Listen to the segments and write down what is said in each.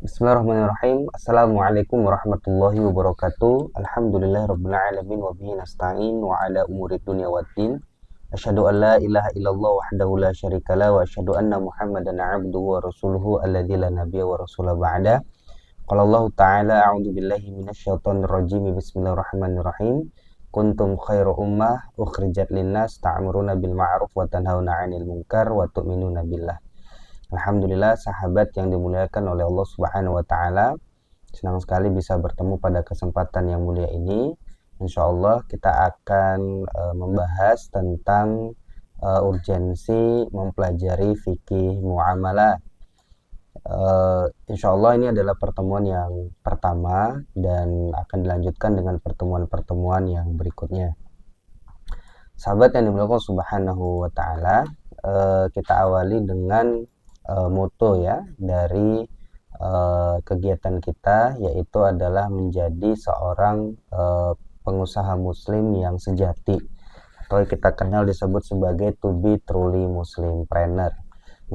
Bismillahirrahmanirrahim. Assalamualaikum warahmatullahi wabarakatuh. Alhamdulillahirabbil alamin wa bihi nasta'in wa ala umuri dunya waddin. Asyhadu an la ilaha illallah wahdahu la syarikalah wa asyhadu anna Muhammadan 'abduhu wa rasuluhu alladzi la nabiyya wa rasula ba'da. Qala Allah ta'ala a'udzu billahi minasyaitonir rajim. Bismillahirrahmanirrahim. Kuntum khairu ummah ukhrijat linnas ta'muruna bil ma'ruf wa tanhauna 'anil munkar wa tu'minuna billah. Alhamdulillah, sahabat yang dimuliakan oleh Allah Subhanahu wa taala. Senang sekali bisa bertemu pada kesempatan yang mulia ini. Insya Allah kita akan membahas tentang urgensi mempelajari fikih muamalah. Insya Allah ini adalah pertemuan yang pertama dan akan dilanjutkan dengan pertemuan-pertemuan yang berikutnya. Sahabat yang dimuliakan Allah Subhanahu wa taala, kita awali dengan moto ya dari kegiatan kita, yaitu adalah menjadi seorang pengusaha muslim yang sejati, atau kita kenal disebut sebagai to be truly muslim planner.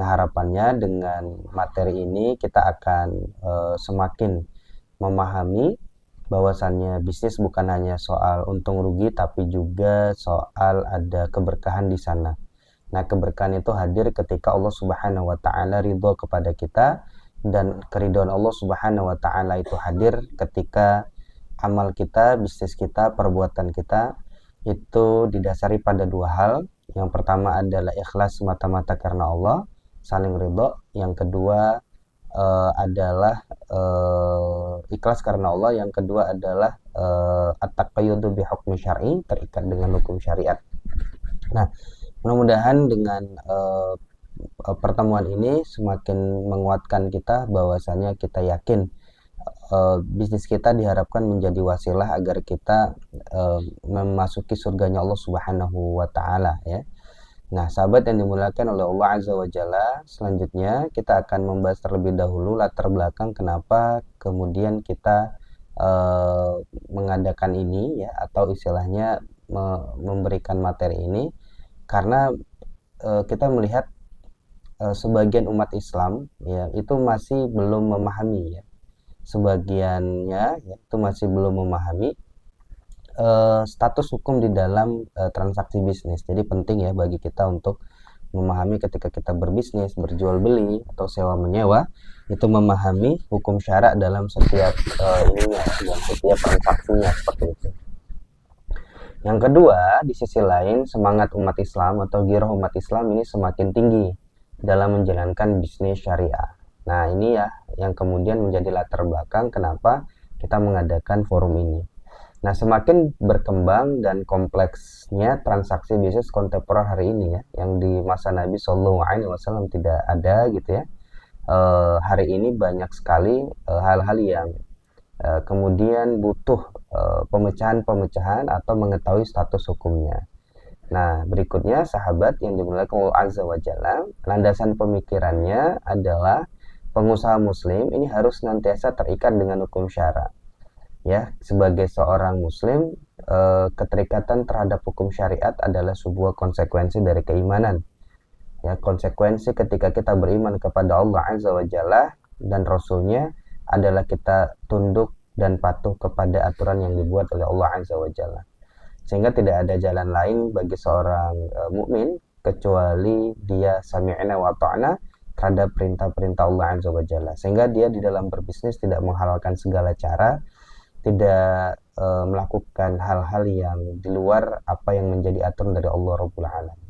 Nah, harapannya dengan materi ini kita akan semakin memahami bahwasannya bisnis bukan hanya soal untung rugi, tapi juga soal ada keberkahan di sana. Nah, keberkahan itu hadir ketika Allah Subhanahu wa taala ridho kepada kita, dan keridhaan Allah Subhanahu wa taala itu hadir ketika amal kita, bisnis kita, perbuatan kita itu didasari pada dua hal. Yang pertama adalah ikhlas semata-mata karena Allah, saling ridho. Yang kedua adalah ikhlas karena Allah. Yang kedua adalah at-taqayyudu bi hukmi syar'i, terikat dengan hukum syariat. Nah, mudah-mudahan dengan pertemuan ini semakin menguatkan kita bahwasanya kita yakin bisnis kita diharapkan menjadi wasilah agar kita memasuki surganya Allah Subhanahu wa taala ya. Nah, sahabat yang dimuliakan oleh Allah Azza wa Jalla, selanjutnya kita akan membahas terlebih dahulu latar belakang kenapa kemudian kita mengadakan ini ya, atau istilahnya memberikan materi ini, karena kita melihat sebagian umat Islam ya itu masih belum memahami ya, sebagiannya ya, itu masih belum memahami status hukum di dalam transaksi bisnis. Jadi penting ya bagi kita untuk memahami ketika kita berbisnis, berjual beli atau sewa menyewa, itu memahami hukum syarak dalam setiap ininya dan setiap transaksinya, seperti itu. Yang kedua, di sisi lain, semangat umat Islam atau giroh umat Islam ini semakin tinggi dalam menjalankan bisnis syariah. Nah, ini ya yang kemudian menjadi latar belakang kenapa kita mengadakan forum ini. Nah, semakin berkembang dan kompleksnya transaksi bisnis kontemporer hari ini ya, yang di masa Nabi Shallallahu Alaihi Wasallam tidak ada gitu ya. Hari ini banyak sekali hal-hal yang kemudian butuh pemecahan-pemecahan atau mengetahui status hukumnya. Nah, berikutnya sahabat yang dimuliakan Allah Azza wa Jalla, landasan pemikirannya adalah pengusaha muslim ini harus senantiasa terikat dengan hukum syara. Ya, sebagai seorang muslim, keterikatan terhadap hukum syariat adalah sebuah konsekuensi dari keimanan. Ya, konsekuensi ketika kita beriman kepada Allah Azza wa Jalla dan Rasulnya adalah kita tunduk dan patuh kepada aturan yang dibuat oleh Allah Azza wa Jalla. Sehingga tidak ada jalan lain bagi seorang mukmin kecuali dia sami'na wa ta'na terhadap perintah-perintah Allah Azza wa Jalla. Sehingga dia di dalam berbisnis tidak menghalalkan segala cara, tidak melakukan hal-hal yang di luar apa yang menjadi aturan dari Allah Rabbul Alamin.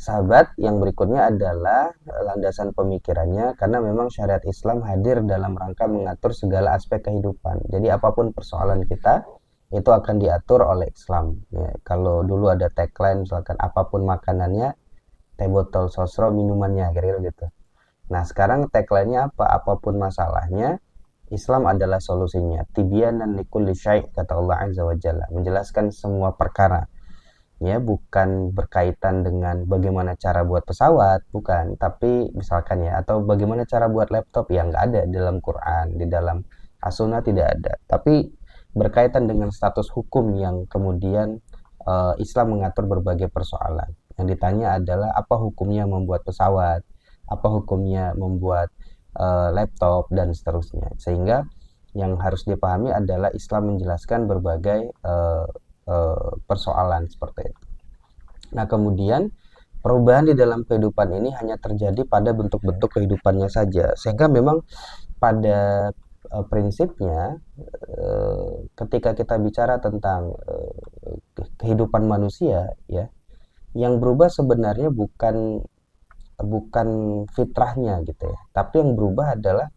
Sahabat, yang berikutnya adalah landasan pemikirannya, karena memang syariat Islam hadir dalam rangka mengatur segala aspek kehidupan. Jadi apapun persoalan kita itu akan diatur oleh Islam ya. Kalau dulu ada tagline misalkan apapun makanannya, teh botol sosro minumannya, kira-kira gitu. Nah, sekarang tagline-nya apa? Apapun masalahnya, Islam adalah solusinya. Tibyanan likulli syai', kata Allah Azza wa Jalla, menjelaskan semua perkara. Ya, bukan berkaitan dengan bagaimana cara buat pesawat, bukan, tapi misalkan ya, atau bagaimana cara buat laptop, yang nggak ada di dalam Quran, di dalam As-Sunnah tidak ada, tapi berkaitan dengan status hukum yang kemudian Islam mengatur berbagai persoalan. Yang ditanya adalah apa hukumnya membuat pesawat, apa hukumnya membuat laptop dan seterusnya. Sehingga yang harus dipahami adalah Islam menjelaskan berbagai persoalan seperti itu. Nah, kemudian perubahan di dalam kehidupan ini hanya terjadi pada bentuk-bentuk kehidupannya saja. Sehingga memang pada prinsipnya ketika kita bicara tentang kehidupan manusia ya, yang berubah sebenarnya bukan bukan fitrahnya gitu ya, tapi yang berubah adalah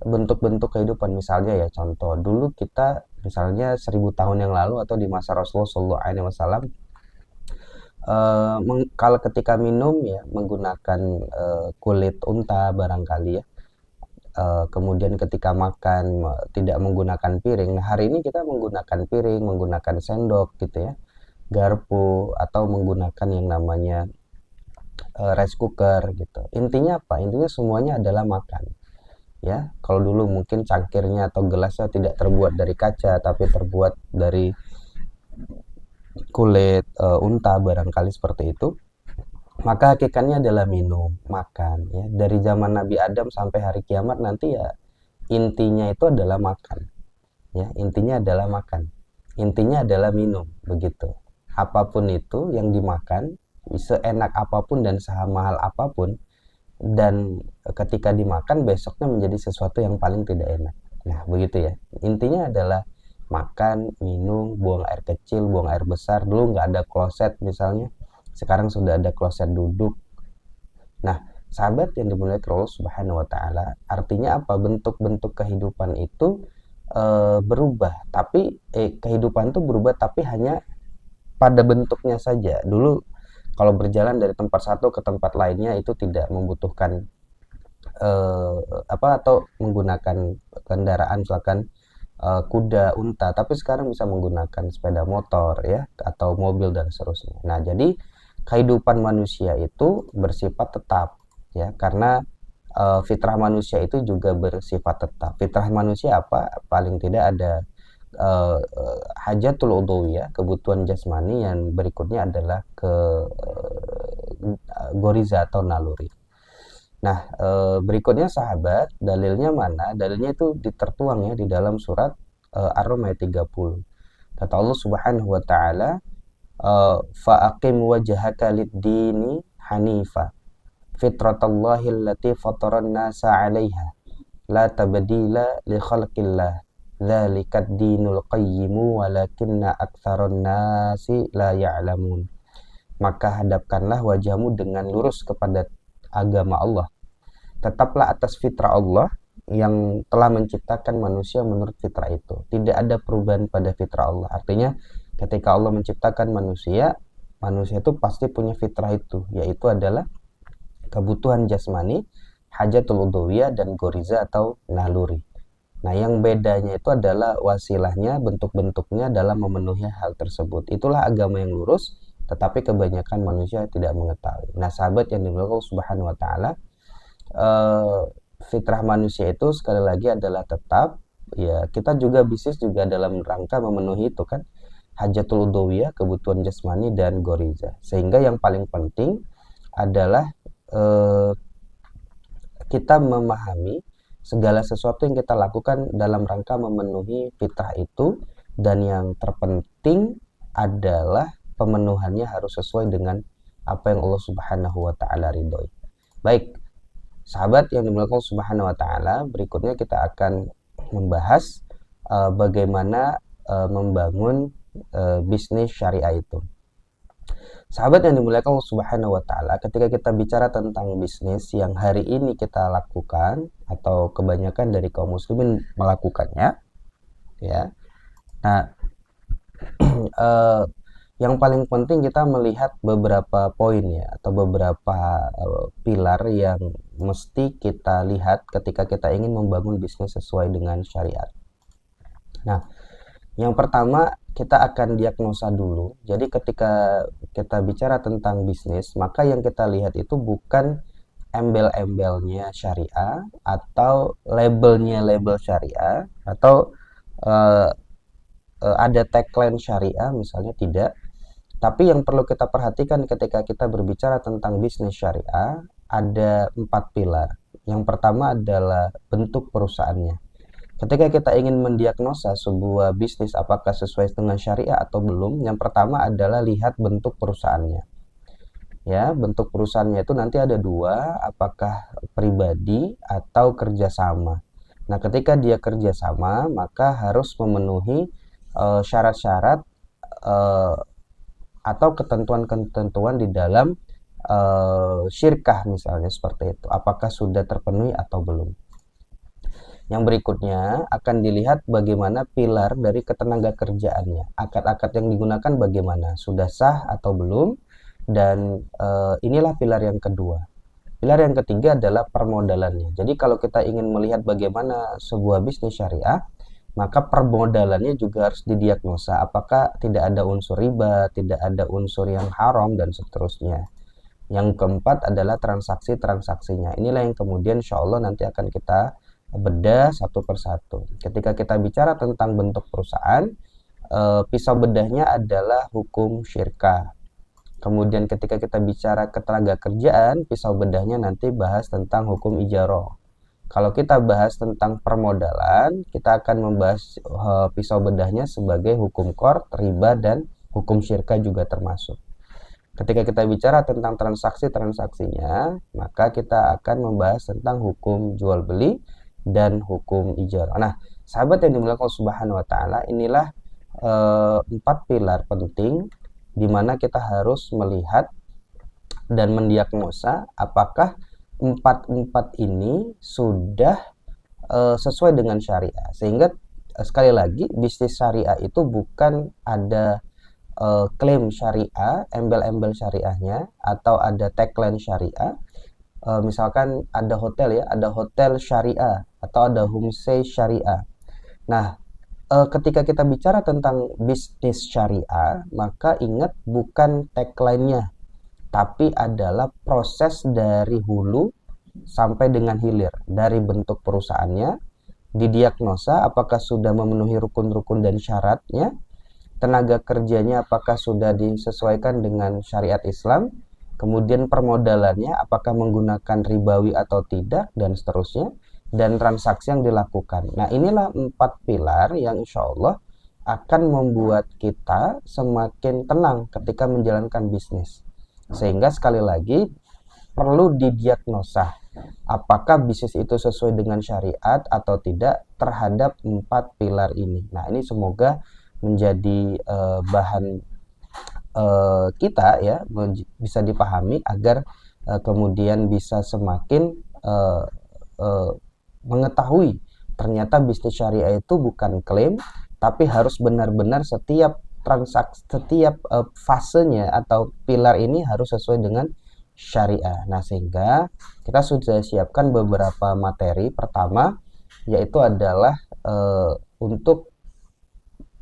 bentuk-bentuk kehidupan. Misalnya ya, contoh dulu kita misalnya 1000 tahun yang lalu atau di masa Rasulullah SAW, kalau ketika minum ya menggunakan kulit unta barangkali ya. Kemudian ketika makan tidak menggunakan piring. Nah, hari ini kita menggunakan piring, menggunakan sendok gitu ya, garpu, atau menggunakan yang namanya rice cooker gitu. Intinya apa? Intinya semuanya adalah makan. Ya, kalau dulu mungkin cangkirnya atau gelasnya tidak terbuat dari kaca tapi terbuat dari kulit unta barangkali seperti itu. Maka hakikatnya adalah minum, makan ya. Dari zaman Nabi Adam sampai hari kiamat nanti ya intinya itu adalah makan. Ya, intinya adalah makan. Intinya adalah minum, begitu. Apapun itu yang dimakan, seenak apapun dan semahal apapun, dan ketika dimakan besoknya menjadi sesuatu yang paling tidak enak. Nah, begitu ya. Intinya adalah makan, minum, buang air kecil, buang air besar. Dulu nggak ada kloset misalnya, sekarang sudah ada kloset duduk. Nah, sahabat yang dimuliakan Allah Subhanahu wa taala, artinya apa? Bentuk-bentuk kehidupan itu berubah, tapi kehidupan itu berubah tapi hanya pada bentuknya saja. Dulu kalau berjalan dari tempat satu ke tempat lainnya itu tidak membutuhkan atau menggunakan kendaraan misalkan kuda, unta, tapi sekarang bisa menggunakan sepeda motor ya atau mobil dan seterusnya. Nah, jadi kehidupan manusia itu bersifat tetap ya, karena fitrah manusia itu juga bersifat tetap. Fitrah manusia apa? Paling tidak ada hajatul udhawiyah, kebutuhan jasmani, yang berikutnya adalah ke goriza atau naluri. Nah, berikutnya sahabat, dalilnya mana? Dalilnya itu ditertuang ya di dalam surat Ar-Rum ayat 30. Kata Allah Subhanahu wa taala, fa'aqim wajhaka lid-dini hanifa fitratallahi allati fataran nasa 'alaiha la tabdila li khalqillah dzalikad dinul qayyimu walakinna aktsaran nasi la ya'lamun. Maka hadapkanlah wajahmu dengan lurus kepada agama Allah, tetaplah atas fitrah Allah yang telah menciptakan manusia menurut fitrah itu. Tidak ada perubahan pada fitrah Allah. Artinya ketika Allah menciptakan manusia, manusia itu pasti punya fitrah itu, yaitu adalah kebutuhan jasmani, hajatul udhawiyah, dan goriza atau naluri. Nah, yang bedanya itu adalah wasilahnya, bentuk-bentuknya dalam memenuhi hal tersebut. Itulah agama yang lurus, tetapi kebanyakan manusia tidak mengetahui. Nah, sahabat yang dimuliakan Allah Subhanahu wa taala, fitrah manusia itu sekali lagi adalah tetap ya. Kita juga bisnis juga dalam rangka memenuhi itu kan, hajatul udhawiyah, kebutuhan jasmani, dan goriza. Sehingga yang paling penting adalah kita memahami segala sesuatu yang kita lakukan dalam rangka memenuhi fitrah itu, dan yang terpenting adalah pemenuhannya harus sesuai dengan apa yang Allah Subhanahu wa taala ridhoi. Baik, sahabat yang dimuliakan Allah Subhanahu wa taala, berikutnya kita akan membahas bagaimana membangun bisnis syariah itu. Sahabat yang dimuliakan Allah Subhanahu wa taala, ketika kita bicara tentang bisnis yang hari ini kita lakukan atau kebanyakan dari kaum muslimin melakukannya ya. Nah, yang paling penting kita melihat beberapa poin ya, atau beberapa pilar yang mesti kita lihat ketika kita ingin membangun bisnis sesuai dengan syariat. Nah, yang pertama kita akan diagnosa dulu. Jadi ketika kita bicara tentang bisnis, maka yang kita lihat itu bukan embel-embelnya syariah atau labelnya label syariah, atau ada tagline syariah misalnya, tidak. Tapi yang perlu kita perhatikan ketika kita berbicara tentang bisnis syariah, ada 4 pilar. Yang pertama adalah bentuk perusahaannya. Ketika kita ingin mendiagnosa sebuah bisnis apakah sesuai dengan syariah atau belum, yang pertama adalah lihat bentuk perusahaannya. Ya, bentuk perusahaannya itu nanti ada dua, apakah pribadi atau kerjasama. Nah, ketika dia kerjasama, maka harus memenuhi syarat-syarat atau ketentuan-ketentuan di dalam syirkah misalnya seperti itu. Apakah sudah terpenuhi atau belum? Yang berikutnya akan dilihat bagaimana pilar dari ketenaga kerjaannya. Akad-akad yang digunakan bagaimana? Sudah sah atau belum? Dan inilah pilar yang kedua. Pilar yang ketiga adalah permodalannya. Jadi kalau kita ingin melihat bagaimana sebuah bisnis syariah, maka permodalannya juga harus didiagnosa. Apakah tidak ada unsur riba, tidak ada unsur yang haram, dan seterusnya. Yang keempat adalah transaksi-transaksinya. Inilah yang kemudian insya Allah nanti akan kita bedah satu persatu. Ketika kita bicara tentang bentuk perusahaan, pisau bedahnya adalah hukum syirkah. Kemudian ketika kita bicara ketenaga kerjaan, pisau bedahnya nanti bahas tentang hukum ijarah. Kalau kita bahas tentang permodalan, kita akan membahas pisau bedahnya sebagai hukum qard, riba, dan hukum syirkah juga termasuk. Ketika kita bicara tentang transaksi-transaksinya, maka kita akan membahas tentang hukum jual beli dan hukum ijarah. Nah, sahabat yang dimuliakan Allah Subhanahu wa taala, inilah 4 pilar penting di mana kita harus melihat dan mendiagnosa apakah empat ini sudah sesuai dengan syariah. Sehingga sekali lagi bisnis syariah itu bukan ada klaim syariah, embel-embel syariahnya, atau ada tagline syariah. Misalkan ada hotel ya, ada hotel syariah atau ada homestay syariah. Nah, ketika kita bicara tentang bisnis syariah, maka ingat bukan tagline-nya, tapi adalah proses dari hulu sampai dengan hilir, dari bentuk perusahaannya, didiagnosa apakah sudah memenuhi rukun-rukun dan syaratnya, tenaga kerjanya apakah sudah disesuaikan dengan syariat Islam, kemudian permodalannya apakah menggunakan ribawi atau tidak, dan seterusnya, dan transaksi yang dilakukan. Nah, inilah 4 pilar yang insya Allah akan membuat kita semakin tenang ketika menjalankan bisnis. Sehingga sekali lagi perlu didiagnosa apakah bisnis itu sesuai dengan syariat atau tidak terhadap 4 pilar ini. Nah, ini semoga menjadi bahan kita ya, bisa dipahami agar kemudian bisa semakin mengetahui ternyata bisnis syariah itu bukan klaim, tapi harus benar-benar setiap transaksi, setiap fasenya atau pilar ini harus sesuai dengan syariah. Nah, sehingga kita sudah siapkan beberapa materi. Pertama yaitu adalah untuk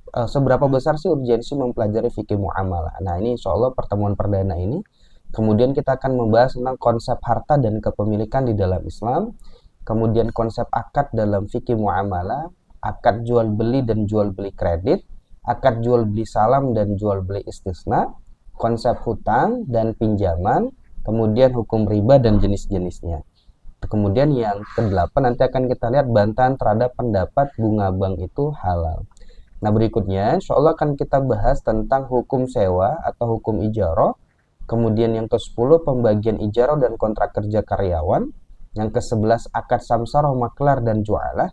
seberapa besar sih urgensi mempelajari fikih muamalah. Nah, ini insya Allah pertemuan perdana ini. Kemudian kita akan membahas tentang konsep harta dan kepemilikan di dalam Islam. Kemudian konsep akad dalam fikih muamalah, akad jual beli dan jual beli kredit, akad jual beli salam dan jual beli istisna, konsep hutang dan pinjaman, kemudian hukum riba dan jenis-jenisnya. Kemudian yang ke-8 nanti akan kita lihat bantahan terhadap pendapat bunga bank itu halal. Nah, berikutnya insya Allah akan kita bahas tentang hukum sewa atau hukum ijarah. Kemudian yang ke-10 pembagian ijarah dan kontrak kerja karyawan. Yang ke-11 akad samsarah, maklar dan jualah.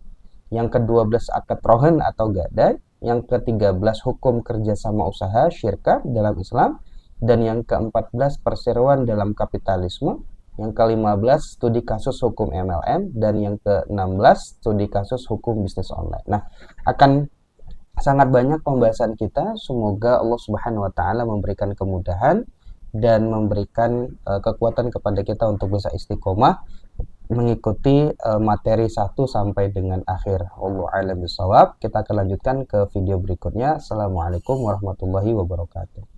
Yang ke-12 akad rohan atau gadai. Yang ke-13 hukum kerjasama usaha syirkah dalam Islam. Dan yang ke-14 perseroan dalam kapitalisme. Yang ke-15 studi kasus hukum MLM. Dan yang ke-16 studi kasus hukum bisnis online. Nah, akan sangat banyak pembahasan kita. Semoga Allah Subhanahu wa taala memberikan kemudahan dan memberikan kekuatan kepada kita untuk bisa istiqomah mengikuti materi 1 sampai dengan akhir. Wallahu a'lam bishawab. Kita akan lanjutkan ke video berikutnya. Assalamualaikum warahmatullahi wabarakatuh.